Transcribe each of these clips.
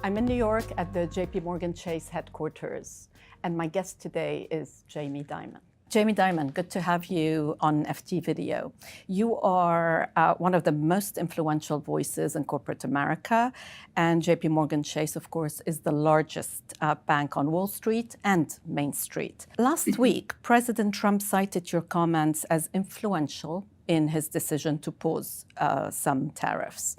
I'm in New York at the JPMorgan Chase headquarters, and my guest today is Jamie Dimon. Jamie Dimon, good to have you on FT Video. You are one of the most influential voices in corporate America, and JPMorgan Chase, of course, is the largest bank on Wall Street and Main Street. Last week, President Trump cited your comments as influential in his decision to pause some tariffs.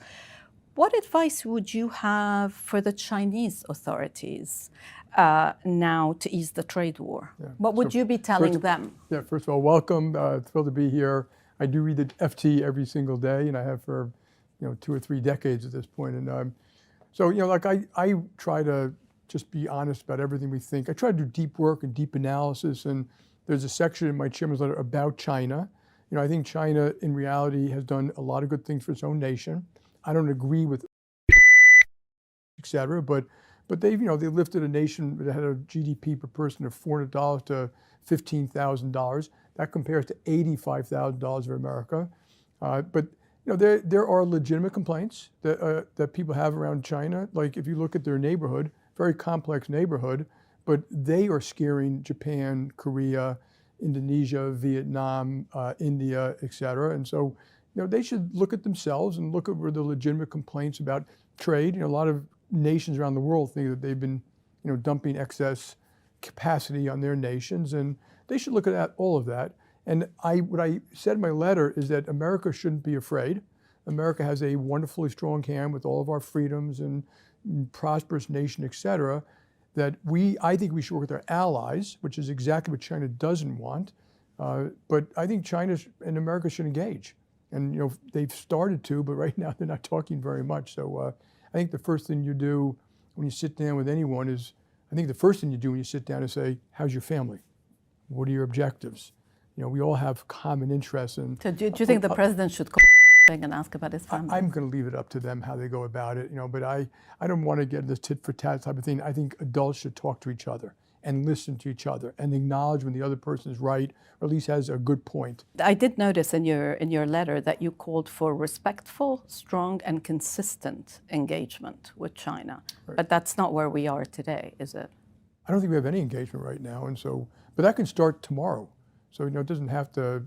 What advice would you have for the Chinese authorities now to ease the trade war? Yeah. What would you be telling them? Yeah, first of all, welcome. Thrilled to be here. I do read the FT every single day, and I have for 2 or 3 decades at this point. And so like I try to just be honest about everything we think. I try to do deep work and deep analysis. And there's a section in my chairman's letter about China. I think China, in reality, has done a lot of good things for its own nation. I don't agree with, et cetera, but they lifted a nation that had a GDP per person of $400 to $15,000. That compares to $85,000 of America. But there are legitimate complaints that people have around China. Like if you look at their neighborhood, very complex neighborhood, but they are scaring Japan, Korea, Indonesia, Vietnam, India, et cetera. And so they should look at themselves and look at where the legitimate complaints about trade. A lot of nations around the world think that they've been, dumping excess capacity on their nations, and they should look at all of that. And what I said in my letter is that America shouldn't be afraid. America has a wonderfully strong hand with all of our freedoms and prosperous nation, et cetera, that I think we should work with our allies, which is exactly what China doesn't want. But I think China and America should engage. And they've started to, but right now they're not talking very much. So I think the first thing you do when you sit down with anyone is, say, how's your family? What are your objectives? We all have common interests. And so do you think the president should call and ask about his family? I'm going to leave it up to them how they go about it. But I don't want to get this tit for tat type of thing. I think adults should talk to each other and listen to each other and acknowledge when the other person is right, or at least has a good point. I did notice in your letter that you called for respectful, strong, and consistent engagement with China. Right. But that's not where we are today, is it? I don't think we have any engagement right now, and so, but that can start tomorrow. So it doesn't have to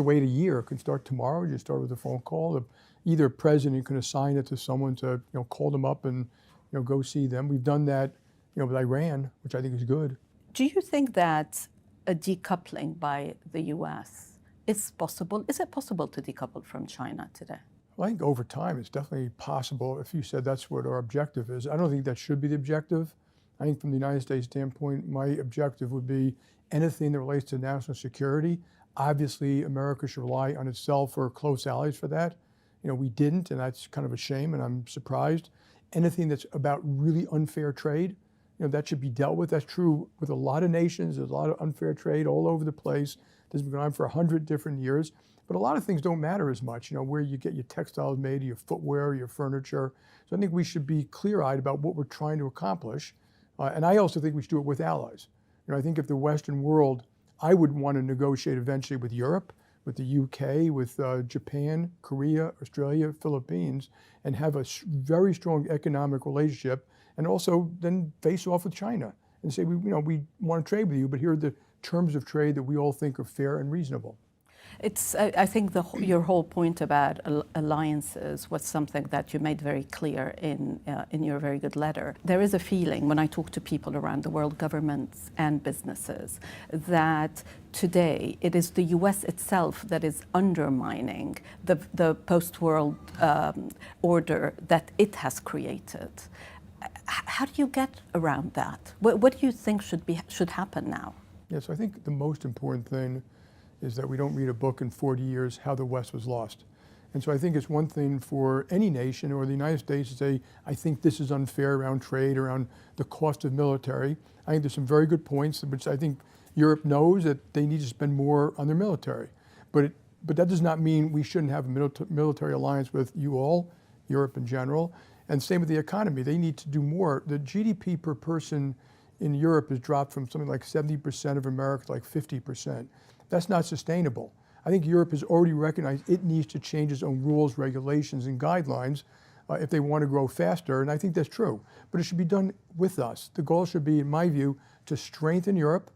wait a year. It can start tomorrow. You start with a phone call. Either president can assign it to someone to call them up and go see them. We've done that, with Iran, which I think is good. Do you think that a decoupling by the U.S. is possible? Is it possible to decouple from China today? Well, I think over time it's definitely possible if you said that's what our objective is. I don't think that should be the objective. I think from the United States standpoint, my objective would be anything that relates to national security. Obviously, America should rely on itself or close allies for that. We didn't, and that's kind of a shame, and I'm surprised. Anything that's about really unfair trade, that should be dealt with. That's true with a lot of nations. There's a lot of unfair trade all over the place. This has been going on for 100 different years. But a lot of things don't matter as much, where you get your textiles made, your footwear, your furniture. So I think we should be clear-eyed about what we're trying to accomplish. And I also think we should do it with allies. I think if the Western world, I would want to negotiate eventually with Europe, with the UK, with Japan, Korea, Australia, Philippines, and have a very strong economic relationship, and also then face off with China and say, we want to trade with you, but here are the terms of trade that we all think are fair and reasonable. I think your whole point about alliances was something that you made very clear in your very good letter. There is a feeling when I talk to people around the world, governments and businesses, that today it is the U.S. itself that is undermining the post-world order that it has created. How do you get around that? What do you think should happen now? Yes, I think the most important thing is that we don't read a book in 40 years, How the West Was Lost. And so I think it's one thing for any nation or the United States to say, I think this is unfair around trade, around the cost of military. I think there's some very good points, which I think Europe knows that they need to spend more on their military. But that does not mean we shouldn't have a military alliance with you all, Europe in general. And same with the economy. They need to do more. The GDP per person in Europe has dropped from something like 70% of America to like 50%. That's not sustainable. I think Europe has already recognized it needs to change its own rules, regulations, and guidelines. if they want to grow faster, and I think that's true. But it should be done with us. The goal should be, in my view, to strengthen Europe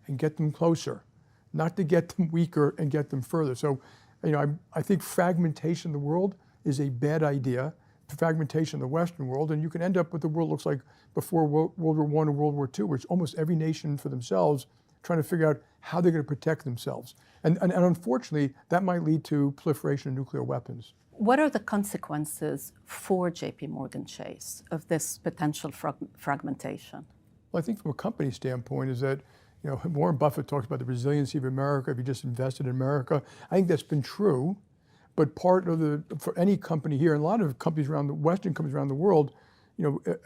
and get them closer, not to get them weaker and get them further. So, I think fragmentation of the world is a bad idea, fragmentation of the Western world, and you can end up with the world looks like before World War I and World War II, where it's almost every nation for themselves trying to figure out how they're going to protect themselves. And unfortunately, that might lead to proliferation of nuclear weapons. What are the consequences for JPMorgan Chase of this potential fragmentation? Well, I think from a company standpoint is that, Warren Buffett talks about the resiliency of America if you just invested in America. I think that's been true, but part of for any company here, and a lot of companies around Western companies around the world,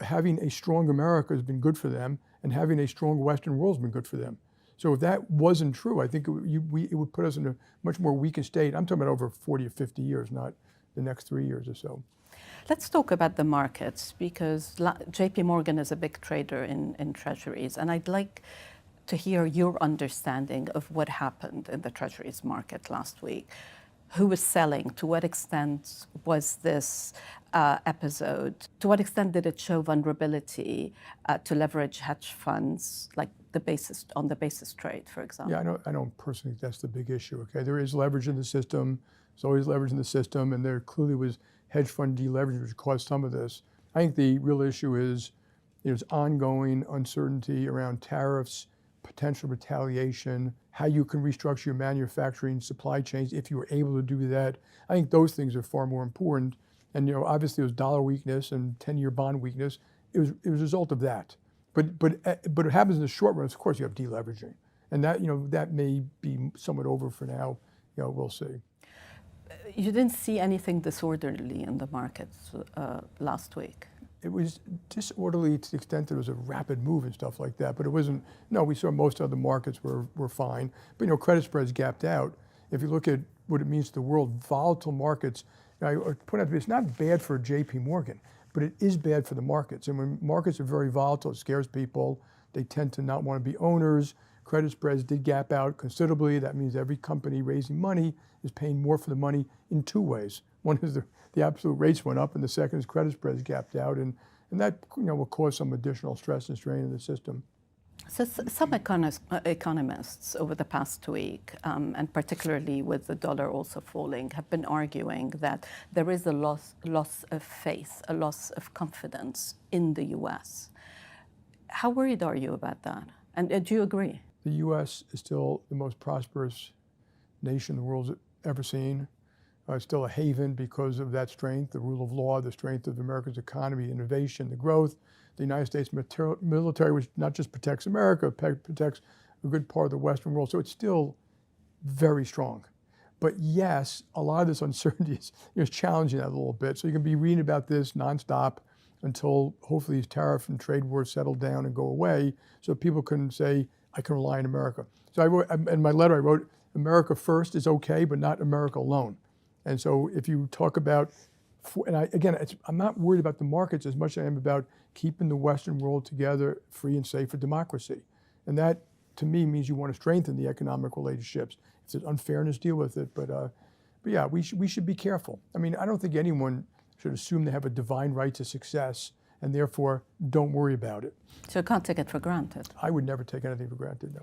having a strong America has been good for them, and having a strong Western world has been good for them. So if that wasn't true, I think it would put us in a much more weakened state. I'm talking about over 40 or 50 years, not the next 3 years or so. Let's talk about the markets, because JPMorgan is a big trader in treasuries, and I'd like to hear your understanding of what happened in the treasuries market last week. Who was selling? To what extent was this episode? To what extent did it show vulnerability to leverage hedge funds, like on the basis trade, for example? Yeah, I don't personally think that's the big issue. Okay, there is leverage in the system. There's always leverage in the system, and there clearly was hedge fund deleveraging, which caused some of this. I think the real issue is there's ongoing uncertainty around tariffs, potential retaliation, how you can restructure your manufacturing supply chains if you were able to do that. I think those things are far more important. And obviously, it was dollar weakness and 10-year bond weakness. It was a result of that. But it happens in the short run. Of course, you have deleveraging, and that may be somewhat over for now. We'll see. You didn't see anything disorderly in the markets last week. It was disorderly to the extent that it was a rapid move and stuff like that, but it wasn't. No, we saw most other markets were fine. But credit spreads gapped out. If you look at what it means to the world, volatile markets. I point out it's not bad for JPMorgan, but it is bad for the markets. And when markets are very volatile, it scares people. They tend to not want to be owners. Credit spreads did gap out considerably. That means every company raising money is paying more for the money in two ways. One is the absolute rates went up, and the second is credit spreads gapped out, and that will cause some additional stress and strain in the system. So some economists over the past week, and particularly with the dollar also falling, have been arguing that there is a loss of faith, a loss of confidence in the U.S. How worried are you about that? And do you agree? The U.S. is still the most prosperous nation the world's ever seen. It's still a haven because of that strength, the rule of law, the strength of America's economy, innovation, the growth. The United States military, which not just protects America, protects a good part of the Western world. So it's still very strong. But yes, a lot of this uncertainty is challenging that a little bit. So you can be reading about this nonstop until hopefully these tariff and trade wars settle down and go away, so people can say, I can rely on America. So I wrote, in my letter, I wrote, America first is okay, but not America alone. And so if you talk about, I'm not worried about the markets as much as I am about keeping the Western world together, free and safe for democracy. And that, to me, means you want to strengthen the economic relationships. If there's unfairness, deal with it. But yeah, we should be careful. I mean, I don't think anyone should assume they have a divine right to success and therefore don't worry about it. So you can't take it for granted? I would never take anything for granted, no.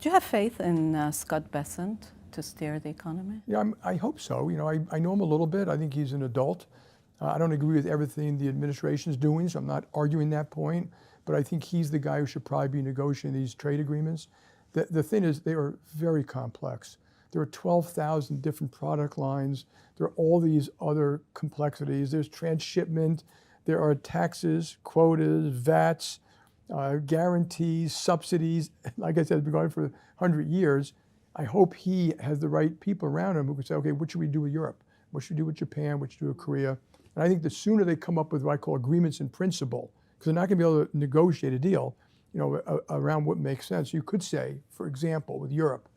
Do you have faith in Scott Bessent to steer the economy? Yeah, I hope so. I know him a little bit. I think he's an adult. I don't agree with everything the administration is doing, so I'm not arguing that point. But I think he's the guy who should probably be negotiating these trade agreements. The thing is, they are very complex. There are 12,000 different product lines. There are all these other complexities. There's transshipment. There are taxes, quotas, VATs, guarantees, subsidies. Like I said, it's been going for 100 years. I hope he has the right people around him who can say, okay, what should we do with Europe? What should we do with Japan? What should we do with Korea? And I think the sooner they come up with what I call agreements in principle, because they're not going to be able to negotiate a deal, around what makes sense. You could say, for example, with Europe,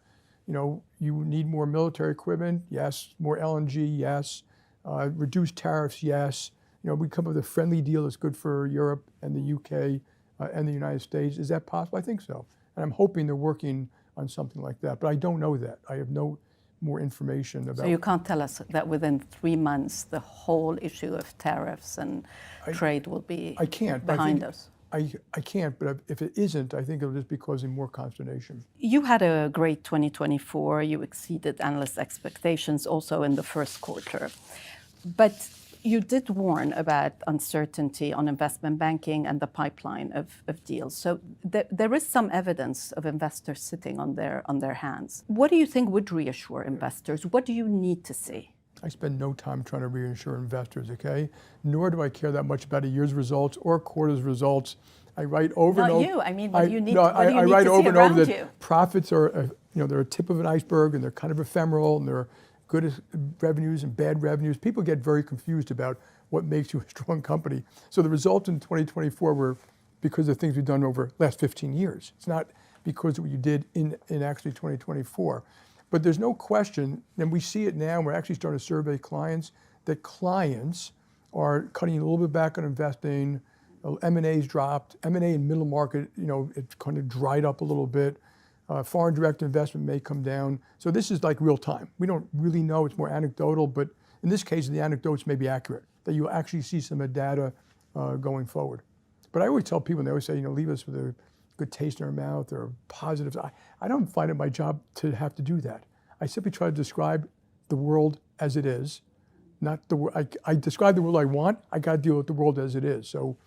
you need more military equipment, yes. More LNG, yes. Reduced tariffs, yes. We come up with a friendly deal that's good for Europe and the UK and the United States. Is that possible? I think so. And I'm hoping they're working on something like that. But I don't know that. I have no more information about. So you can't tell us that within 3 months the whole issue of tariffs and trade will be behind us? I can't, but if it isn't, I think it'll just be causing more consternation. You had a great 2024. You exceeded analyst expectations also in the first quarter. But you did warn about uncertainty on investment banking and the pipeline of deals. So there is some evidence of investors sitting on their hands. What do you think would reassure investors? What do you need to see? I spend no time trying to reassure investors, okay? Nor do I care that much about a year's results or a quarter's results. I write over and over. Not you. I mean, what do you need to see over around you? Profits are, they're a tip of an iceberg, and they're kind of ephemeral, and they're good revenues and bad revenues. People get very confused about what makes you a strong company. So the results in 2024 were because of things we've done over the last 15 years. It's not because of what you did in actually 2024. But there's no question, and we see it now, we're actually starting to survey clients, that clients are cutting a little bit back on investing. M&A's dropped. M&A in middle market, it's kind of dried up a little bit. Foreign direct investment may come down. So this is like real time. We don't really know, it's more anecdotal, but in this case, the anecdotes may be accurate, that you'll actually see some of the data going forward. But I always tell people, and they always say, leave us with a good taste in our mouth or positives. I don't find it my job to have to do that. I simply try to describe the world as it is, not I describe the world I want, I got to deal with the world as it is. So,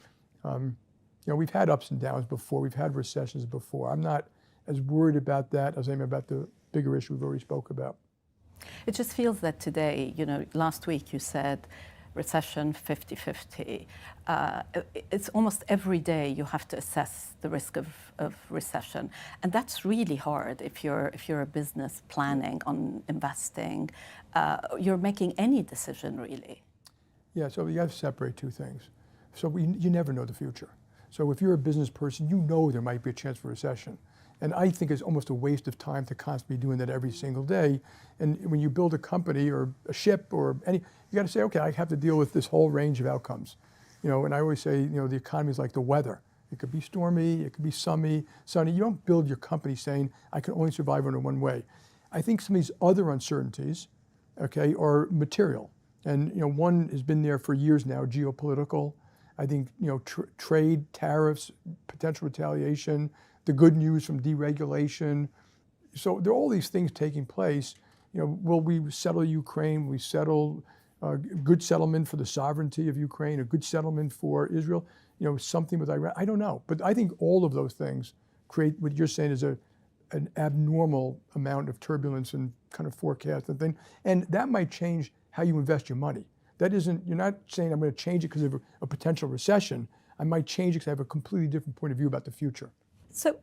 we've had ups and downs before, we've had recessions before. I'm not as worried about that as I am about the bigger issue we've already spoke about. It just feels that today, last week you said recession 50-50. It's almost every day you have to assess the risk of recession. And that's really hard if you're a business planning on investing. You're making any decision really. Yeah, so you have to separate two things. So you never know the future. So if you're a business person, there might be a chance for recession. And I think it's almost a waste of time to constantly be doing that every single day. And when you build a company or a ship or you got to say, okay, I have to deal with this whole range of outcomes. And I always say, the economy is like the weather. It could be stormy, it could be sunny. You don't build your company saying, I can only survive under one way. I think some of these other uncertainties, okay, are material. And, one has been there for years now, geopolitical. I think, trade, tariffs, potential retaliation, the good news from deregulation. So there are all these things taking place. Will we settle Ukraine? Will we settle a good settlement for the sovereignty of Ukraine, a good settlement for Israel? Something with Iran. I don't know. But I think all of those things create what you're saying is an abnormal amount of turbulence and kind of forecast and thing. And that might change how you invest your money. You're not saying I'm going to change it because of a potential recession. I might change it because I have a completely different point of view about the future. So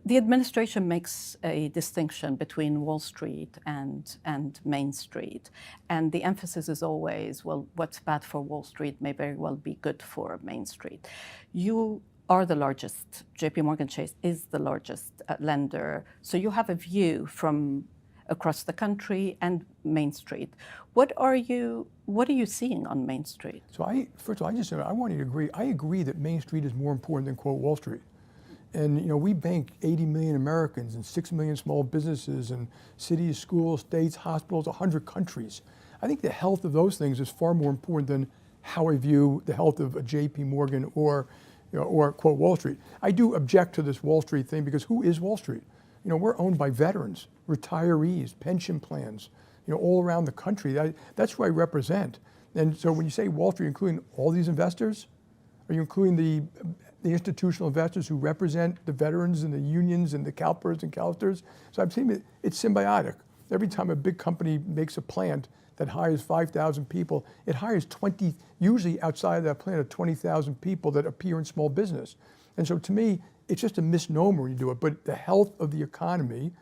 the administration makes a distinction between Wall Street and Main Street. And the emphasis is always, well, what's bad for Wall Street may very well be good for Main Street. You are the largest, JPMorgan Chase is the largest lender. So you have a view from across the country and Main Street. What are you seeing on Main Street? So first of all, I want you to agree. I agree that Main Street is more important than, quote, Wall Street. And we bank 80 million Americans and 6 million small businesses and cities, schools, states, hospitals, 100 countries. I think the health of those things is far more important than how I view the health of a JPMorgan or quote Wall Street. I do object to this Wall Street thing because who is Wall Street? We're owned by veterans, retirees, pension plans, all around the country. That's who I represent. And so when you say Wall Street, including all these investors, are you including the institutional investors who represent the veterans and the unions and the CalPERS and CalSTRS? So I'm saying it's symbiotic. Every time a big company makes a plant that hires 5,000 people, it hires 20, usually outside of that plant, 20,000 people that appear in small business. And so to me, it's just a misnomer when you do it. But the health of the economy,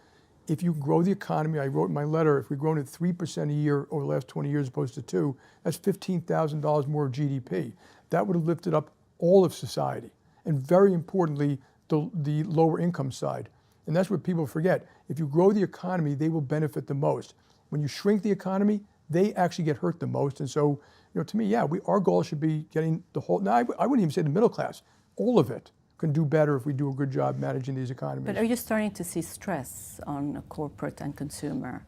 if you grow the economy, I wrote in my letter, if we've grown at 3% a year over the last 20 years as opposed to 2, that's $15,000 more of GDP. That would have lifted up all of society. And very importantly, the lower income side. And that's what people forget. If you grow the economy, they will benefit the most. When you shrink the economy, they actually get hurt the most. And so, to me, our goal should be getting the whole, now I wouldn't even say the middle class, all of it can do better if we do a good job managing these economies. But are you starting to see stress on corporate and consumer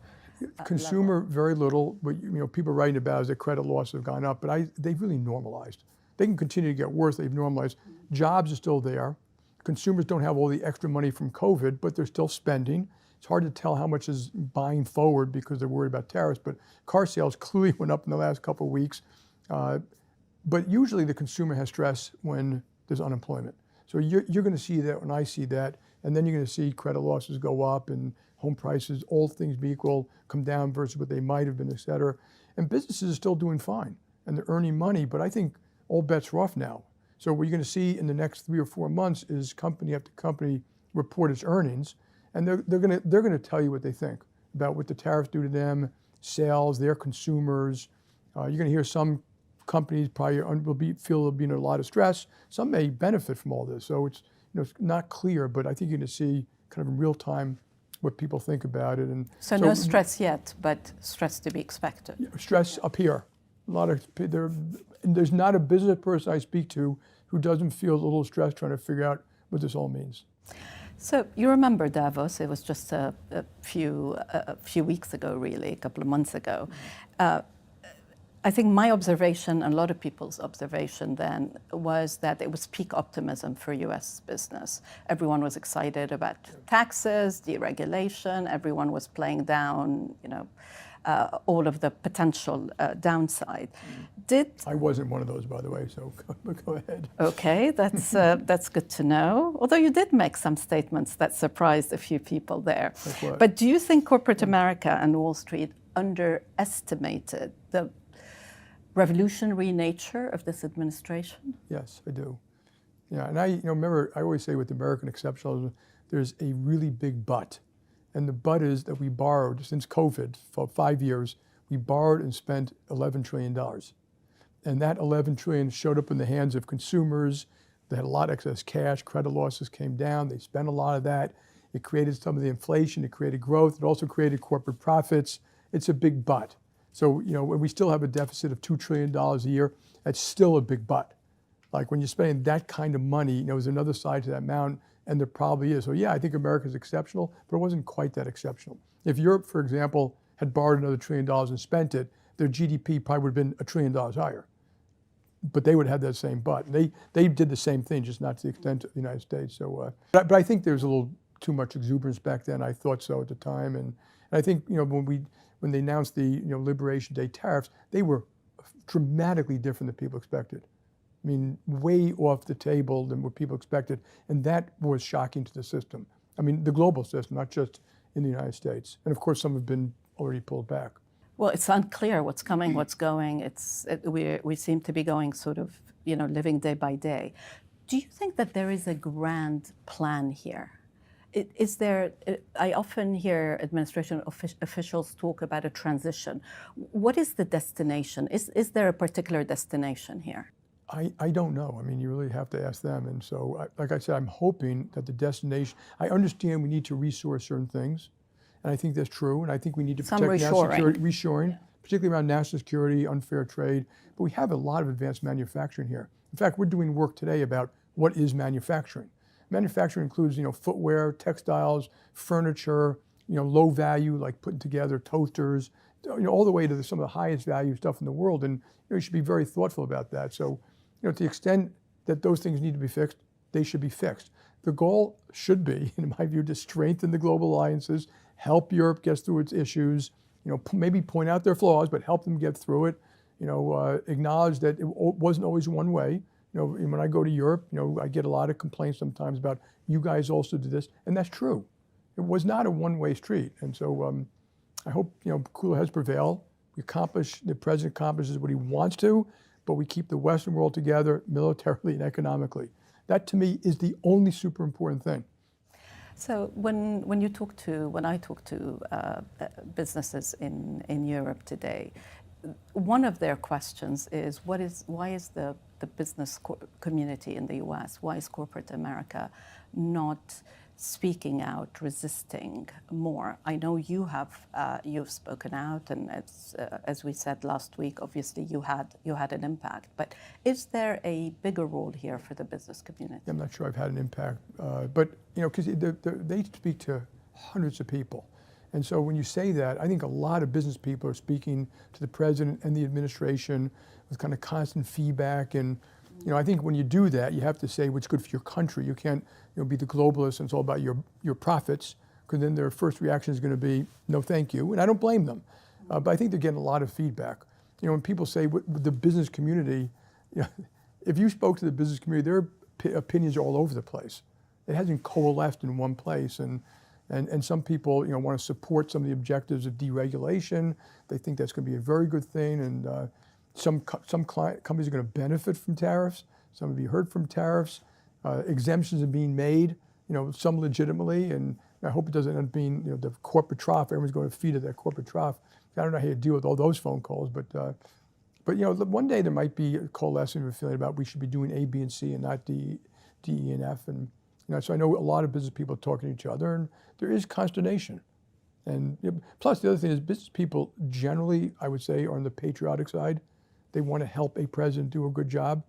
Consumer, very little. But people writing about is that credit losses have gone up, but they've really normalized. They can continue to get worse. They've normalized. Jobs are still there. Consumers don't have all the extra money from COVID, but they're still spending. It's hard to tell how much is buying forward because they're worried about tariffs, but car sales clearly went up in the last couple of weeks. But usually the consumer has stress when there's unemployment. So you're going to see that when I see that, and then you're going to see credit losses go up and home prices, all things be equal, come down versus what they might have been, et cetera. And businesses are still doing fine, and they're earning money, but I think all bets are off now. So what you're going to see in the next 3 or 4 months is company after company report its earnings, and they're going to tell you what they think about what the tariffs do to them, sales, their consumers. You're going to hear some companies probably feel they'll be in a lot of stress. Some may benefit from all this. So it's it's not clear, but I think you're going to see kind of in real time what people think about it. And so no stress yet, but stress to be expected. Stress up here. A lot of there's not a business person I speak to who doesn't feel a little stress trying to figure out what this all means. So you remember Davos? It was just a few weeks ago, really, a couple of months ago. I think my observation, and a lot of people's observation then, was that it was peak optimism for U.S. business. Everyone was excited about taxes, deregulation. Everyone was playing down, all of the potential downside. I wasn't one of those, by the way, so go ahead. Okay, that's good to know. Although you did make some statements that surprised a few people there. Like what? But do you think corporate America and Wall Street underestimated the revolutionary nature of this administration? Yes, I do. Yeah, and I remember I always say with American exceptionalism, there's a really big but. And the but is that we borrowed, since COVID, for 5 years, we borrowed and spent $11 trillion. And that $11 trillion showed up in the hands of consumers. They had a lot of excess cash, credit losses came down, they spent a lot of that. It created some of the inflation, it created growth, it also created corporate profits. It's a big but. So, when we still have a deficit of $2 trillion a year, that's still a big but. Like when you're spending that kind of money, there's another side to that mountain, and there probably is. So yeah, I think America's exceptional, but it wasn't quite that exceptional. If Europe, for example, had borrowed another $1 trillion and spent it, their GDP probably would have been $1 trillion higher. But they would have had that same but. They did the same thing, just not to the extent of the United States. So, but I think there was a little too much exuberance back then. I thought so at the time, and I think when they announced the Liberation Day tariffs, they were dramatically different than people expected. I mean, way off the table than what people expected, and that was shocking to the system. I mean, the global system, not just in the United States. And of course, some have been already pulled back. Well, it's unclear what's coming, what's going. We seem to be going sort of, living day by day. Do you think that there is a grand plan here? Is there? I often hear administration officials talk about a transition. What is the destination? Is there a particular destination here? I don't know. I mean, you really have to ask them. And so, like I said, I'm hoping that the destination, I understand we need to resource certain things, and I think that's true, and I think we need to protect national security, reshoring, particularly around national security, unfair trade, but we have a lot of advanced manufacturing here. In fact, we're doing work today about what is manufacturing. Manufacturing includes, footwear, textiles, furniture, low value, like putting together toasters, all the way to some of the highest value stuff in the world, and you should be very thoughtful about that. So, to the extent that those things need to be fixed, they should be fixed. The goal should be, in my view, to strengthen the global alliances, help Europe get through its issues, maybe point out their flaws, but help them get through it, acknowledge that it wasn't always one way. When I go to Europe, I get a lot of complaints sometimes about, you guys also did this, and that's true. It was not a one-way street, and so I hope, cooler heads prevail. The president accomplishes what he wants to, but we keep the Western world together militarily and economically. That, to me, is the only super important thing. So when I talk to businesses in Europe today, one of their questions is why is the business community in the U.S., why is corporate America not speaking out, resisting more? I know you've spoken out, and as we said last week, obviously you had an impact. But is there a bigger role here for the business community? I'm not sure I've had an impact, but because they speak to hundreds of people, And so when you say that, I think a lot of business people are speaking to the president and the administration with kind of constant feedback. And I think when you do that, you have to say what's good for your country. You can't be the globalist and it's all about your profits, because then their first reaction is going to be, no thank you. And I don't blame them. But I think they're getting a lot of feedback. When people say the business community, if you spoke to the business community, their opinions are all over the place. It hasn't coalesced in one place. And some people want to support some of the objectives of deregulation. They think that's going to be a very good thing. And some companies are going to benefit from tariffs. Some have you heard from tariffs. Exemptions are being made, some legitimately. And I hope it doesn't end up being the corporate trough. Everyone's going to feed at that corporate trough. I don't know how you deal with all those phone calls, but one day there might be a coalescing of a feeling about we should be doing A, B, and C and not D, E, and F. And so I know a lot of business people talking to each other, and there is consternation. And plus the other thing is business people generally, I would say, are on the patriotic side. They want to help a president do a good job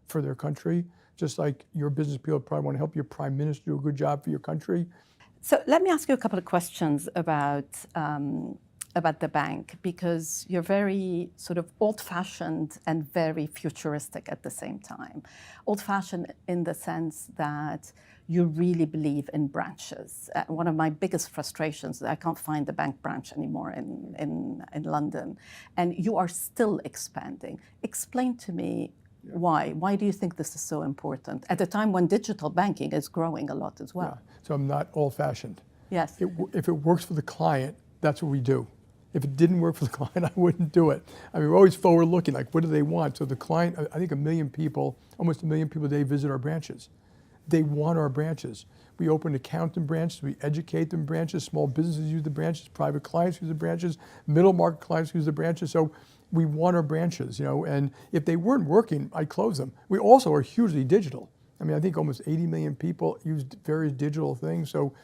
for their country, just like your business people probably want to help your prime minister do a good job for your country. So let me ask you a couple of questions about the bank, because you're very sort of old-fashioned and very futuristic at the same time. Old-fashioned in the sense that you really believe in branches. One of my biggest frustrations is I can't find the bank branch anymore in London, and you are still expanding. Explain to me why. Why do you think this is so important at a time when digital banking is growing a lot as well? Yeah. So I'm not old-fashioned. Yes. If it works for the client, that's what we do. If it didn't work for the client, I wouldn't do it. I mean, we're always forward-looking, like what do they want? So the client, I think 1 million people, almost 1 million people a day visit our branches. They want our branches. We open account in branches, we educate them in branches, small businesses use the branches, private clients use the branches, middle market clients use the branches. So we want our branches, and if they weren't working, I'd close them. We also are hugely digital. I mean, I think almost 80 million people use various digital things. So,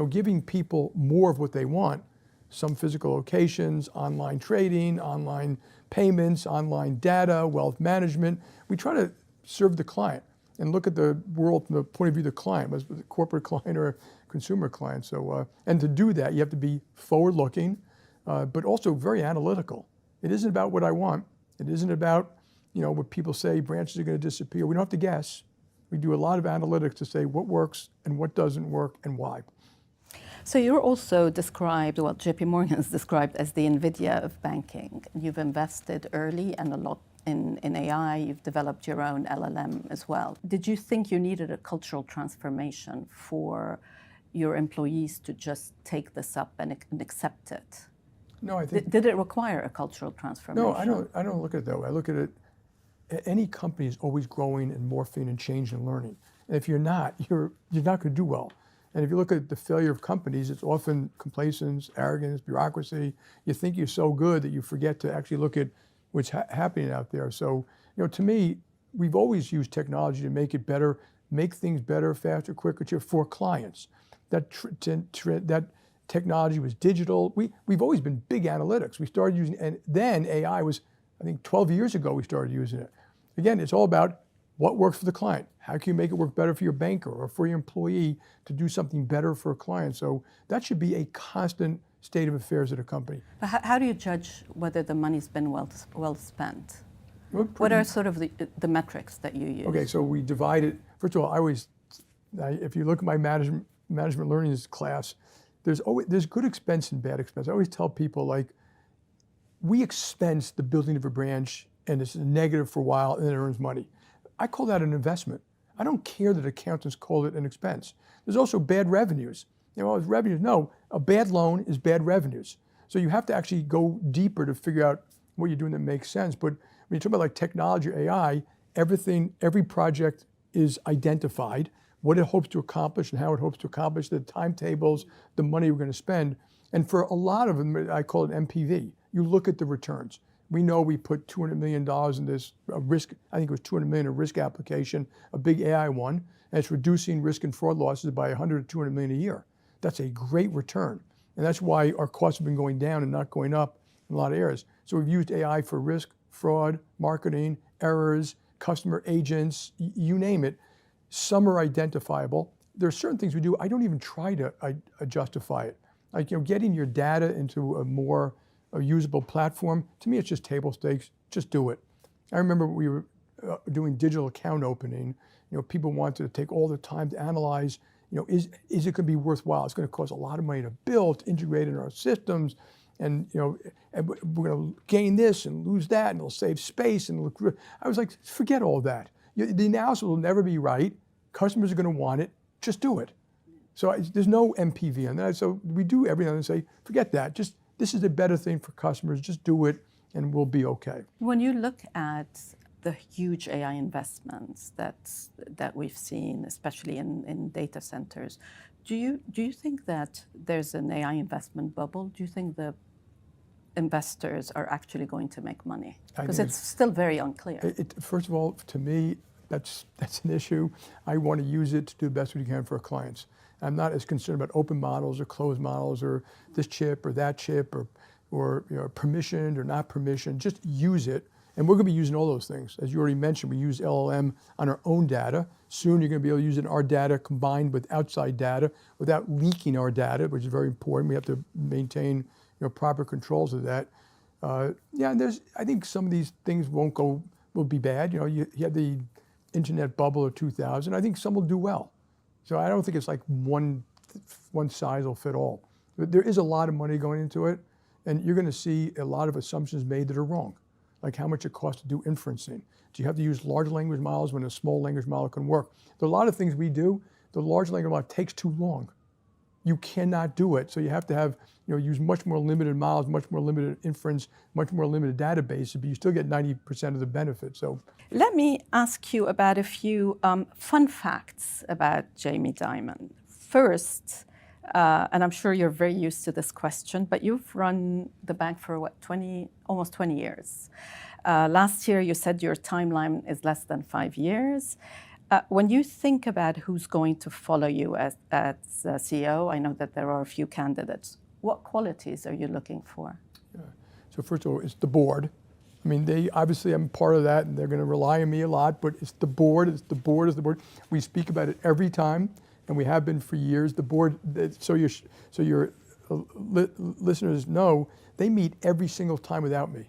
giving people more of what they want, some physical locations, online trading, online payments, online data, wealth management. We try to serve the client and look at the world from the point of view of the client, whether it's a corporate client or a consumer client. So, and to do that, you have to be forward-looking, but also very analytical. It isn't about what I want. It isn't about, what people say branches are going to disappear. We don't have to guess. We do a lot of analytics to say what works and what doesn't work and why. So you're also described, well, JPMorgan is described as the NVIDIA of banking. You've invested early and a lot in AI. You've developed your own LLM as well. Did you think you needed a cultural transformation for your employees to just take this up and accept it? No, I think. Did it require a cultural transformation? No, I don't look at it that way. I look at it, any company is always growing and morphing and changing and learning. And if you're not, you're not going to do well. And if you look at the failure of companies, it's often complacence, arrogance, bureaucracy. You think you're so good that you forget to actually look at what's happening out there. So, to me, we've always used technology to make it better, make things better, faster, quicker for clients. That technology was digital. We've always been big analytics. We started using, and then AI was, I think 12 years ago we started using it. Again, it's all about what works for the client. How can you make it work better for your banker or for your employee to do something better for a client? So that should be a constant state of affairs at a company. But how do you judge whether the money's been well spent? What are sort of the metrics that you use? Okay, so we divide it. First of all, if you look at my management learning class, there's good expense and bad expense. I always tell people, like, we expense the building of a branch and it's negative for a while and then it earns money. I call that an investment. I don't care that accountants call it an expense. There's also bad revenues. Revenues, no, a bad loan is bad revenues. So you have to actually go deeper to figure out what you're doing that makes sense. But when you talk about like technology or AI, every project is identified, what it hopes to accomplish and how it hopes to accomplish, the timetables, the money we're going to spend. And for a lot of them, I call it MPV. You look at the returns. We know we put $200 million in this risk, I think it was $200 million in risk application, a big AI one, and it's reducing risk and fraud losses by 100 to 200 million a year. That's a great return. And that's why our costs have been going down and not going up in a lot of areas. So we've used AI for risk, fraud, marketing, errors, customer agents, you name it. Some are identifiable. There are certain things we do, I don't even try to justify it. Like, getting your data into a more usable platform, to me, it's just table stakes. Just do it. I remember we were doing digital account opening. People wanted to take all the time to analyze, is it going to be worthwhile? It's going to cost a lot of money to build, to integrate in our systems, and and we're going to gain this and lose that, and it'll save space. And I was like, forget all that. The analysis will never be right. Customers are going to want it. Just do it. So there's no MPV on that. So we do everything and say, forget that. Just this is a better thing for customers. Just do it, and we'll be okay. When you look at the huge AI investments that we've seen, especially in data centers, do you think that there's an AI investment bubble? Do you think the investors are actually going to make money? Because it's still very unclear. First of all, to me, that's an issue. I want to use it to do the best we can for our clients. I'm not as concerned about open models or closed models or this chip or that chip or permissioned or not permissioned. Just use it. And we're going to be using all those things. As you already mentioned, we use LLM on our own data. Soon you're going to be able to use it in our data combined with outside data without leaking our data, which is very important. We have to maintain proper controls of that. And I think some of these things will be bad. You had the internet bubble of 2000. I think some will do well. So I don't think it's like one size will fit all. But there is a lot of money going into it, and you're going to see a lot of assumptions made that are wrong, like how much it costs to do inferencing. Do you have to use large language models when a small language model can work? There are a lot of things we do. The large language model takes too long. You cannot do it. So you have to have, use much more limited models, much more limited inference, much more limited databases, but you still get 90% of the benefit. So let me ask you about a few fun facts about Jamie Dimon. First, and I'm sure you're very used to this question, but you've run the bank for what, almost 20 years. Last year, you said your timeline is less than 5 years. When you think about who's going to follow you as CEO, I know that there are a few candidates. What qualities are you looking for? Yeah. So first of all, it's the board. I mean, obviously I'm part of that, and they're going to rely on me a lot, but it's the board. It's the board. It's the board. We speak about it every time, and we have been for years. The board, so your listeners know, they meet every single time without me.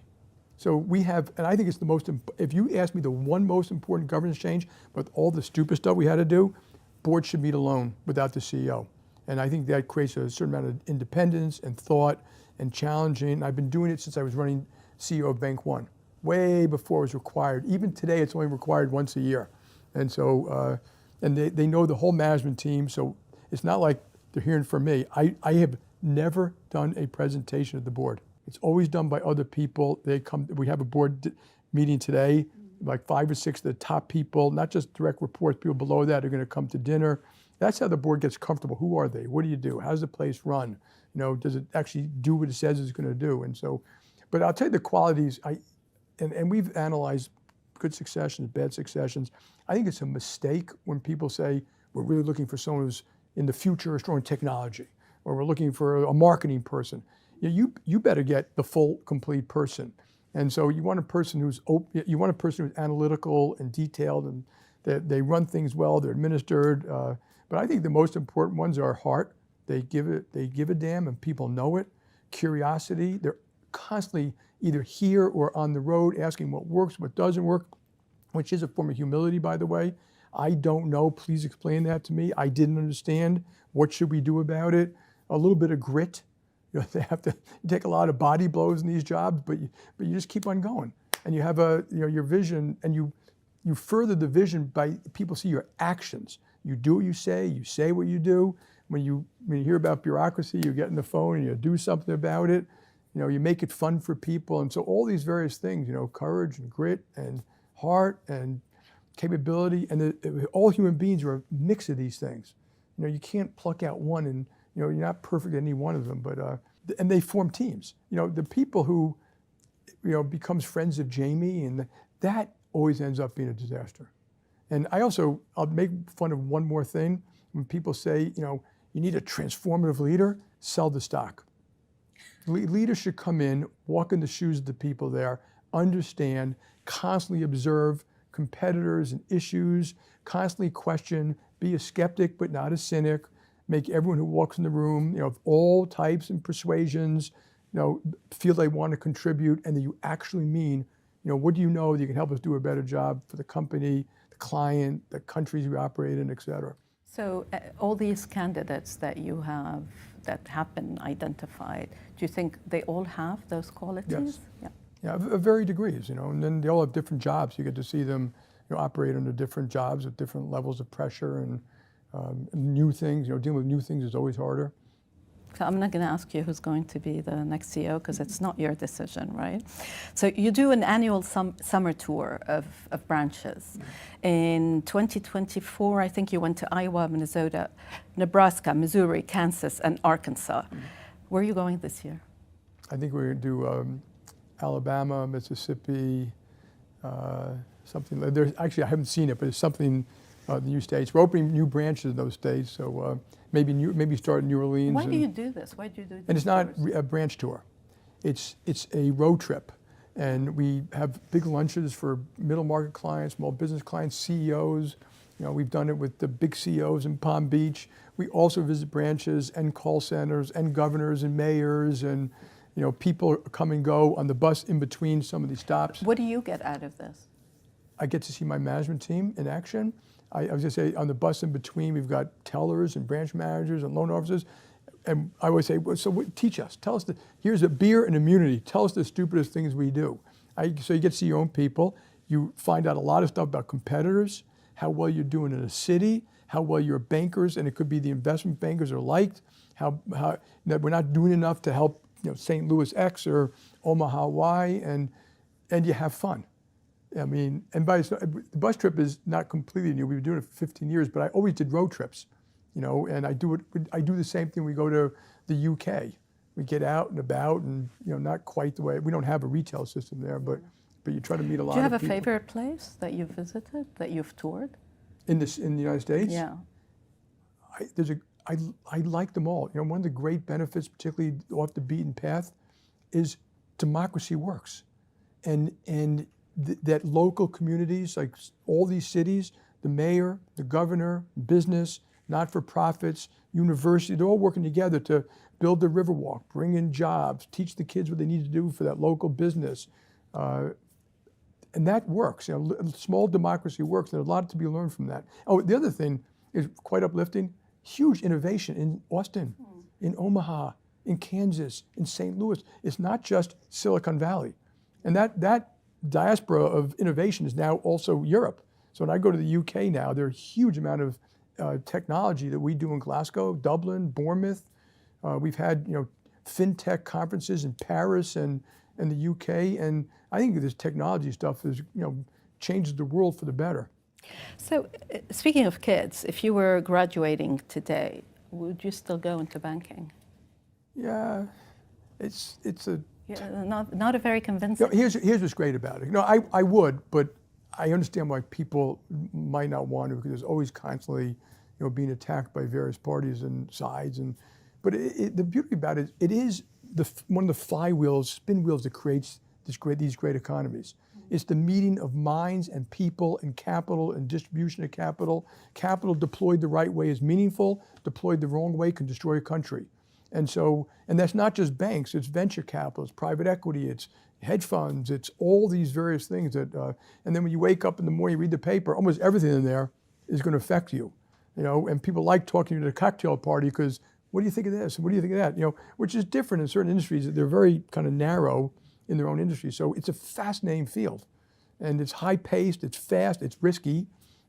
So we have, and I think it's the most, if you ask me the one most important governance change, with all the stupid stuff we had to do, board should meet alone without the CEO. And I think that creates a certain amount of independence and thought and challenging. I've been doing it since I was running CEO of Bank One, way before it was required. Even today, it's only required once a year. And so, and they know the whole management team, so it's not like they're hearing from me. I have never done a presentation at the board. It's always done by other people. They come. We have a board meeting today, like 5 or 6 of the top people, not just direct reports, people below that are going to come to dinner. That's how the board gets comfortable. Who are they? What do you do? How's the place run? Does it actually do what it says it's going to do? And so, but I'll tell you the qualities. And we've analyzed good successions, bad successions. I think it's a mistake when people say we're really looking for someone who's in the future strong in technology, or we're looking for a marketing person. You better get the full, complete person. And so you want a person who's analytical and detailed, and they run things well, they're administered. But I think the most important ones are heart. They give a damn, and people know it. Curiosity. They're constantly either here or on the road asking what works, what doesn't work, which is a form of humility, by the way. I don't know. Please explain that to me. I didn't understand. What should we do about it? A little bit of grit. They have to take a lot of body blows in these jobs, but you just keep on going, and you have your vision, and you further the vision by people see your actions. You do what you say what you do. When you hear about bureaucracy, you get on the phone and you do something about it. You make it fun for people, and so all these various things, courage and grit and heart and capability, and all human beings are a mix of these things. You can't pluck out one, and you're not perfect at any one of them, but and they form teams. The people who becomes friends of Jamie, and that always ends up being a disaster. And I'll make fun of one more thing. When people say, you need a transformative leader, sell the stock. Leaders should come in, walk in the shoes of the people there, understand, constantly observe competitors and issues, constantly question, be a skeptic but not a cynic, make everyone who walks in the room, of all types and persuasions, feel they want to contribute and that you actually mean, what do you know that you can help us do a better job for the company, the client, the countries we operate in, et cetera. So all these candidates that you have that have been identified, do you think they all have those qualities? Yes. Yeah, of varying degrees, and then they all have different jobs. You get to see them operate under different jobs with different levels of pressure and new things. Dealing with new things is always harder. So I'm not going to ask you who's going to be the next CEO because it's not your decision, right? So you do an annual summer tour of branches. In 2024, I think you went to Iowa, Minnesota, Nebraska, Missouri, Kansas, and Arkansas. Where are you going this year? I think we're going to do Alabama, Mississippi, something. There's actually, I haven't seen it, but it's something the new states. We're opening new branches in those states, so maybe start in New Orleans. Why do you do this? Why do you do this? And it's not a branch tour. It's a road trip. And we have big lunches for middle market clients, small business clients, CEOs. We've done it with the big CEOs in Palm Beach. We also visit branches and call centers and governors and mayors and people come and go on the bus in between some of these stops. What do you get out of this? I get to see my management team in action. I was going to say on the bus in between, we've got tellers and branch managers and loan officers. And I always say, teach us. Tell us, here's a beer and immunity. Tell us the stupidest things we do. So you get to see your own people. You find out a lot of stuff about competitors, how well you're doing in a city, how well your bankers, and it could be the investment bankers are liked, how that we're not doing enough to help St. Louis X or Omaha Y, and you have fun. And the bus trip is not completely new. We've been doing it for 15 years, but I always did road trips, and I do the same thing. We go to the UK. We get out and about and, not quite the way, we don't have a retail system there, but you try to meet a lot of people. Do you have a favorite place that you've visited, that you've toured? In the United States? Yeah. I like them all. One of the great benefits, particularly off the beaten path, is democracy works. And that local communities, like all these cities, the mayor, the governor, business, not-for-profits, university, they're all working together to build the Riverwalk, bring in jobs, teach the kids what they need to do for that local business. And that works. Small democracy works. There's a lot to be learned from that. Oh, the other thing is quite uplifting. Huge innovation in Austin, in Omaha, in Kansas, in St. Louis. It's not just Silicon Valley. And that diaspora of innovation is now also Europe. So when I go to the UK now, there's a huge amount of technology that we do in Glasgow, Dublin, Bournemouth. We've had fintech conferences in Paris and the UK, and I think this technology stuff is changes the world for the better. So, speaking of kids, if you were graduating today, would you still go into banking? Yeah, it's a not a very convincing. Here's what's great about it. I would, but I understand why people might not want to because there's always constantly being attacked by various parties and sides. But the beauty about it, it is one of the flywheels, spin wheels that creates these great economies. It's the meeting of minds and people and capital and distribution of capital. Capital deployed the right way is meaningful. Deployed the wrong way can destroy a country. And that's not just banks. It's venture capital. It's private equity. It's hedge funds. It's all these various things that. And then when you wake up in the morning, you read the paper. Almost everything in there is going to affect you. And people like talking to you at a cocktail party because what do you think of this? What do you think of that? Which is different in certain industries. They're very kind of narrow in their own industry. So it's a fascinating field. And it's high-paced, it's fast, it's risky.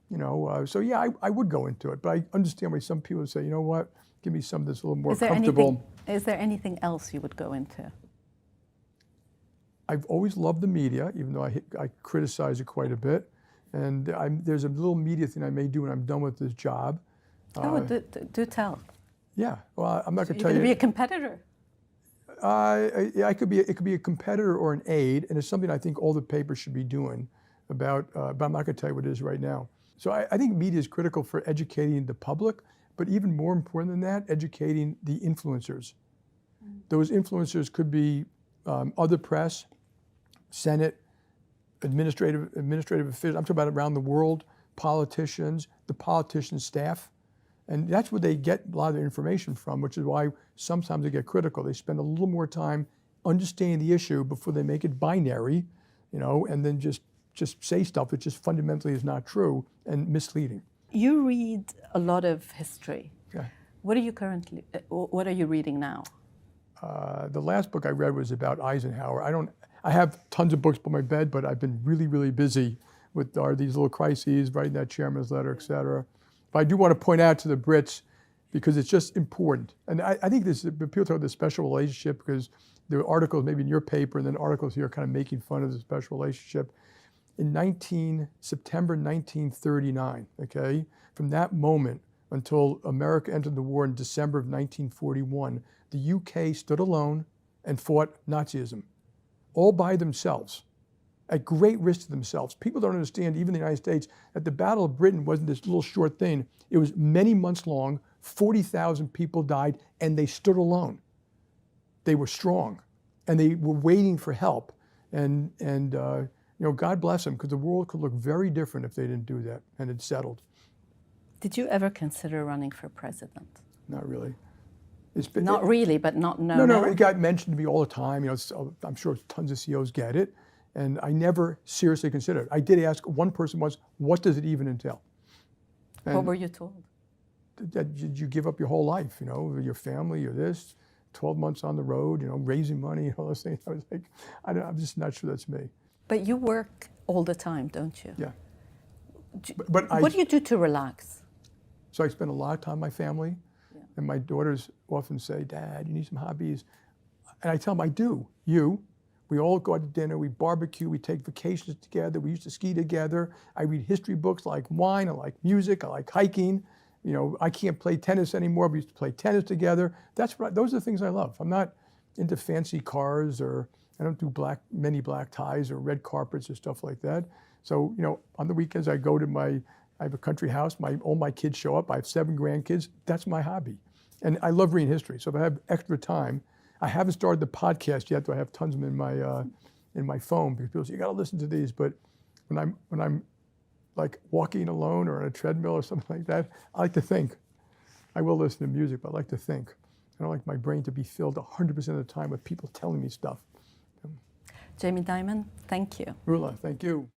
So yeah, I would go into it. But I understand why some people say, what, give me something that's a little more comfortable. Is there anything else you would go into? I've always loved the media, even though I criticize it quite a bit. And there's a little media thing I may do when I'm done with this job. Do tell. Yeah, well, I'm not going to tell you. You're going to you. be a competitor. It could be a competitor or an aid, and it's something I think all the papers should be doing about, but I'm not going to tell you what it is right now. So I think media is critical for educating the public, but even more important than that, educating the influencers. Those influencers could be other press, Senate, administrative officials. I'm talking about around the world, politicians, the politicians' staff. And that's where they get a lot of their information from, which is why sometimes they get critical. They spend a little more time understanding the issue before they make it binary, and then just say stuff that just fundamentally is not true and misleading. You read a lot of history. Yeah. What are you reading now? The last book I read was about Eisenhower. I have tons of books by my bed, but I've been really, really busy with these little crises, writing that chairman's letter, et cetera. But I do want to point out to the Brits, because it's just important. And I think people talk about the special relationship because there are articles maybe in your paper and then articles here kind of making fun of the special relationship. In September 1939, okay, from that moment until America entered the war in December of 1941, the UK stood alone and fought Nazism, all by themselves, at great risk to themselves. People don't understand, even in the United States, that the Battle of Britain wasn't this little short thing. It was many months long, 40,000 people died, and they stood alone. They were strong, and they were waiting for help. And God bless them, because the world could look very different if they didn't do that, and it settled. Did you ever consider running for president? Not really. Not really, but not no. No, it got mentioned to me all the time. I'm sure tons of CEOs get it, and I never seriously considered it. I did ask one person once, what does it even entail? And what were you told? That you give up your whole life, your family, your this, 12 months on the road, raising money, all those things. I was like, I'm just not sure that's me. But you work all the time, don't you? Yeah. What do you do to relax? So I spend a lot of time with my family. And my daughters often say, Dad, you need some hobbies. And I tell them, I do. We all go out to dinner, we barbecue, we take vacations together, we used to ski together. I read history books, like wine, I like music, I like hiking. I can't play tennis anymore, we used to play tennis together. Those are the things I love. I'm not into fancy cars, or I don't do many black ties or red carpets or stuff like that. So, on the weekends I have a country house, all my kids show up, I have 7 grandkids, that's my hobby. And I love reading history, so if I have extra time, I haven't started the podcast yet, though I have tons of them in my phone, because people say, you gotta listen to these, but when I'm like walking alone or on a treadmill or something like that, I like to think. I will listen to music, but I like to think. I don't like my brain to be filled 100% of the time with people telling me stuff. Jamie Dimon, thank you. Roula, thank you.